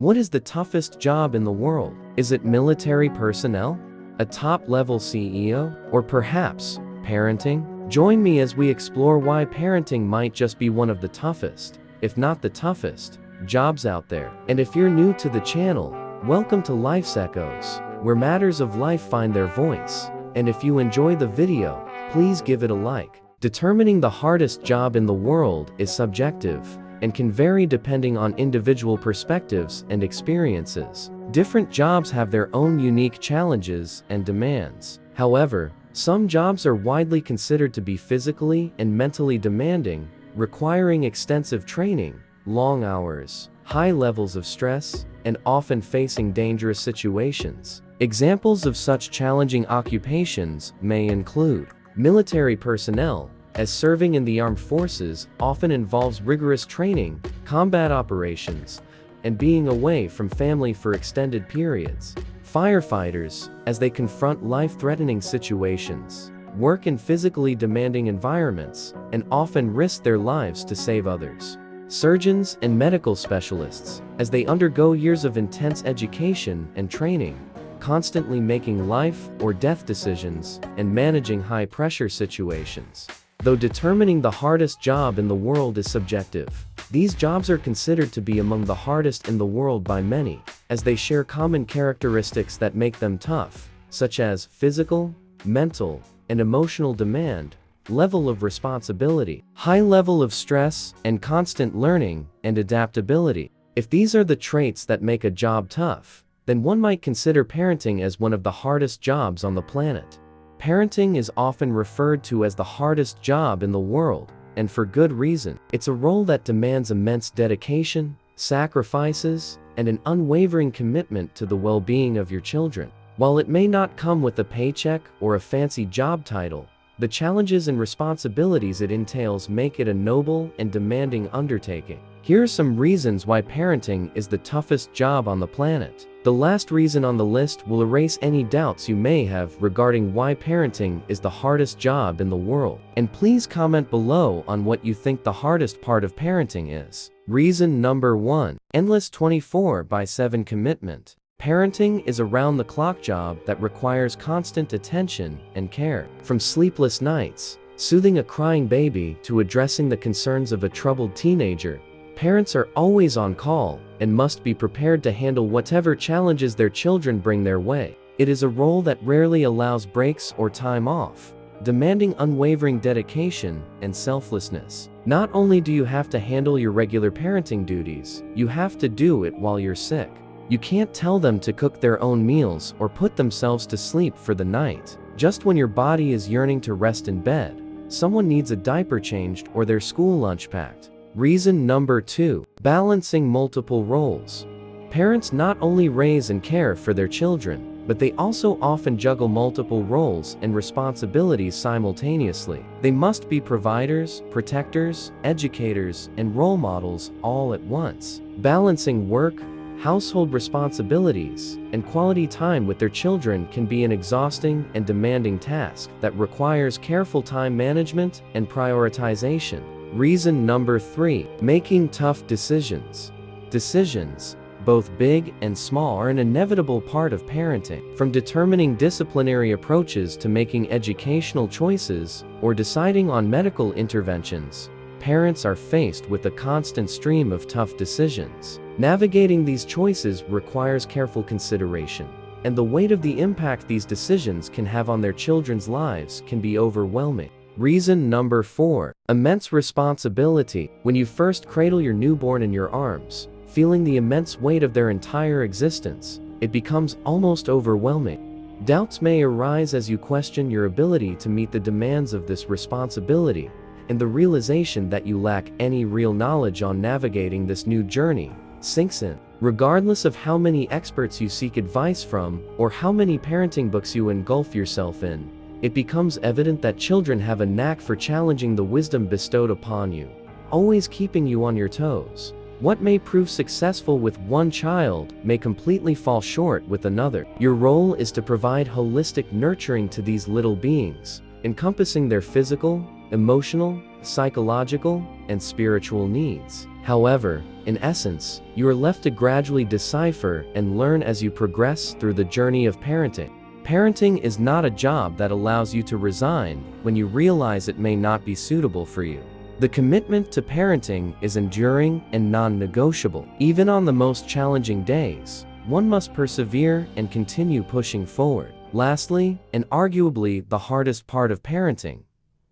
What is the toughest job in the world? Is it military personnel? A top-level CEO? Or perhaps parenting? Join me as we explore why parenting might just be one of the toughest, if not the toughest, jobs out there. And if you're new to the channel, welcome to Life's Echoes, where matters of life find their voice. And if you enjoy the video, please give it a like. Determining the hardest job in the world is subjective and can vary depending on individual perspectives and experiences. Different jobs have their own unique challenges and demands. However, some jobs are widely considered to be physically and mentally demanding, requiring extensive training, long hours, high levels of stress, and often facing dangerous situations. Examples of such challenging occupations may include military personnel, as serving in the armed forces often involves rigorous training, combat operations, and being away from family for extended periods. Firefighters, as they confront life-threatening situations, work in physically demanding environments, and often risk their lives to save others. Surgeons and medical specialists, as they undergo years of intense education and training, constantly making life or death decisions and managing high-pressure situations. Though determining the hardest job in the world is subjective, these jobs are considered to be among the hardest in the world by many, as they share common characteristics that make them tough, such as physical, mental, and emotional demand, level of responsibility, high level of stress, and constant learning and adaptability. If these are the traits that make a job tough, then one might consider parenting as one of the hardest jobs on the planet. Parenting is often referred to as the hardest job in the world, and for good reason. It's a role that demands immense dedication, sacrifices, and an unwavering commitment to the well-being of your children. While it may not come with a paycheck or a fancy job title, the challenges and responsibilities it entails make it a noble and demanding undertaking. Here are some reasons why parenting is the toughest job on the planet. The last reason on the list will erase any doubts you may have regarding why parenting is the hardest job in the world. And please comment below on what you think the hardest part of parenting is. Reason number 1. Endless 24/7 commitment. Parenting is a round-the-clock job that requires constant attention and care. From sleepless nights, soothing a crying baby, to addressing the concerns of a troubled teenager, parents are always on call and must be prepared to handle whatever challenges their children bring their way. It is a role that rarely allows breaks or time off, demanding unwavering dedication and selflessness. Not only do you have to handle your regular parenting duties, you have to do it while you're sick. You can't tell them to cook their own meals or put themselves to sleep for the night. Just when your body is yearning to rest in bed, someone needs a diaper changed or their school lunch packed. Reason number 2. Balancing multiple roles. Parents not only raise and care for their children, but they also often juggle multiple roles and responsibilities simultaneously. They must be providers, protectors, educators, and role models all at once. Balancing work, household responsibilities, and quality time with their children can be an exhausting and demanding task that requires careful time management and prioritization. Reason number 3. Making tough decisions. Decisions, both big and small, are an inevitable part of parenting. From determining disciplinary approaches to making educational choices or deciding on medical interventions, parents are faced with a constant stream of tough decisions. Navigating these choices requires careful consideration, and the weight of the impact these decisions can have on their children's lives can be overwhelming. Reason number 4. Immense responsibility. When you first cradle your newborn in your arms, feeling the immense weight of their entire existence, it becomes almost overwhelming. Doubts may arise as you question your ability to meet the demands of this responsibility, and the realization that you lack any real knowledge on navigating this new journey sinks in. Regardless of how many experts you seek advice from, or how many parenting books you engulf yourself in, it becomes evident that children have a knack for challenging the wisdom bestowed upon you, always keeping you on your toes. What may prove successful with one child may completely fall short with another. Your role is to provide holistic nurturing to these little beings, encompassing their physical, emotional, psychological, and spiritual needs. However, in essence, you are left to gradually decipher and learn as you progress through the journey of parenting. Parenting is not a job that allows you to resign when you realize it may not be suitable for you. The commitment to parenting is enduring and non-negotiable. Even on the most challenging days, one must persevere and continue pushing forward. Lastly, and arguably the hardest part of parenting,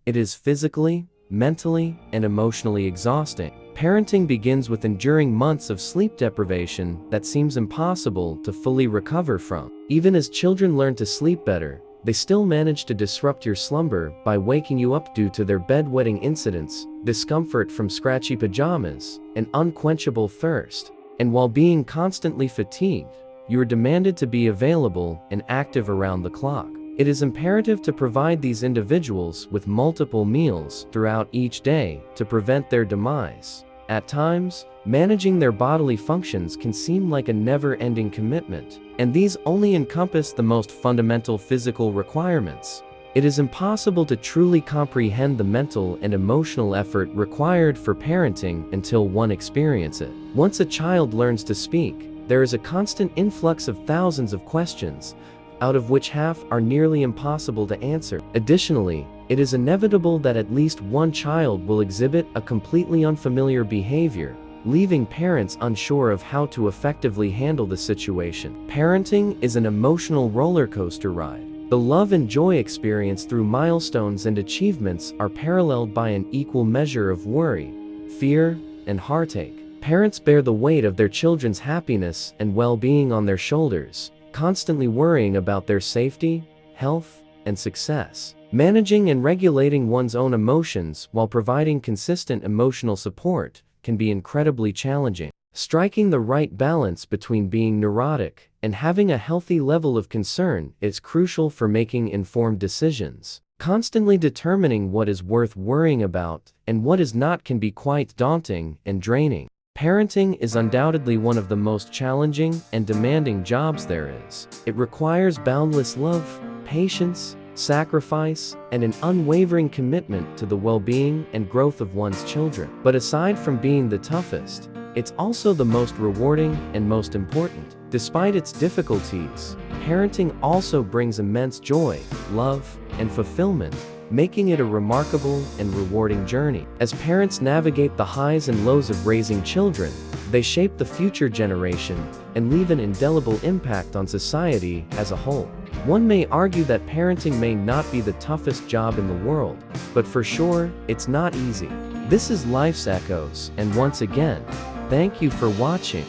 it is physically, mentally, and emotionally exhausting. Parenting begins with enduring months of sleep deprivation that seems impossible to fully recover from. Even as children learn to sleep better, they still manage to disrupt your slumber by waking you up due to their bedwetting incidents, discomfort from scratchy pajamas, and unquenchable thirst. And while being constantly fatigued, you are demanded to be available and active around the clock. It is imperative to provide these individuals with multiple meals throughout each day to prevent their demise. At times, managing their bodily functions can seem like a never-ending commitment, and these only encompass the most fundamental physical requirements. It is impossible to truly comprehend the mental and emotional effort required for parenting until one experiences it. Once a child learns to speak, there is a constant influx of thousands of questions, out of which half are nearly impossible to answer. Additionally, it is inevitable that at least one child will exhibit a completely unfamiliar behavior, leaving parents unsure of how to effectively handle the situation. Parenting is an emotional roller coaster ride. The love and joy experienced through milestones and achievements are paralleled by an equal measure of worry, fear, and heartache. Parents bear the weight of their children's happiness and well-being on their shoulders, constantly worrying about their safety, health, and success. Managing and regulating one's own emotions while providing consistent emotional support can be incredibly challenging. Striking the right balance between being neurotic and having a healthy level of concern is crucial for making informed decisions. Constantly determining what is worth worrying about and what is not can be quite daunting and draining. Parenting is undoubtedly one of the most challenging and demanding jobs there is. It requires boundless love, patience, sacrifice, and an unwavering commitment to the well-being and growth of one's children. But aside from being the toughest, it's also the most rewarding and most important. Despite its difficulties, parenting also brings immense joy, love, and fulfillment, making it a remarkable and rewarding journey. As parents navigate the highs and lows of raising children, they shape the future generation and leave an indelible impact on society as a whole. One may argue that parenting may not be the toughest job in the world, but for sure, it's not easy. This is Life's Echoes, and once again, thank you for watching.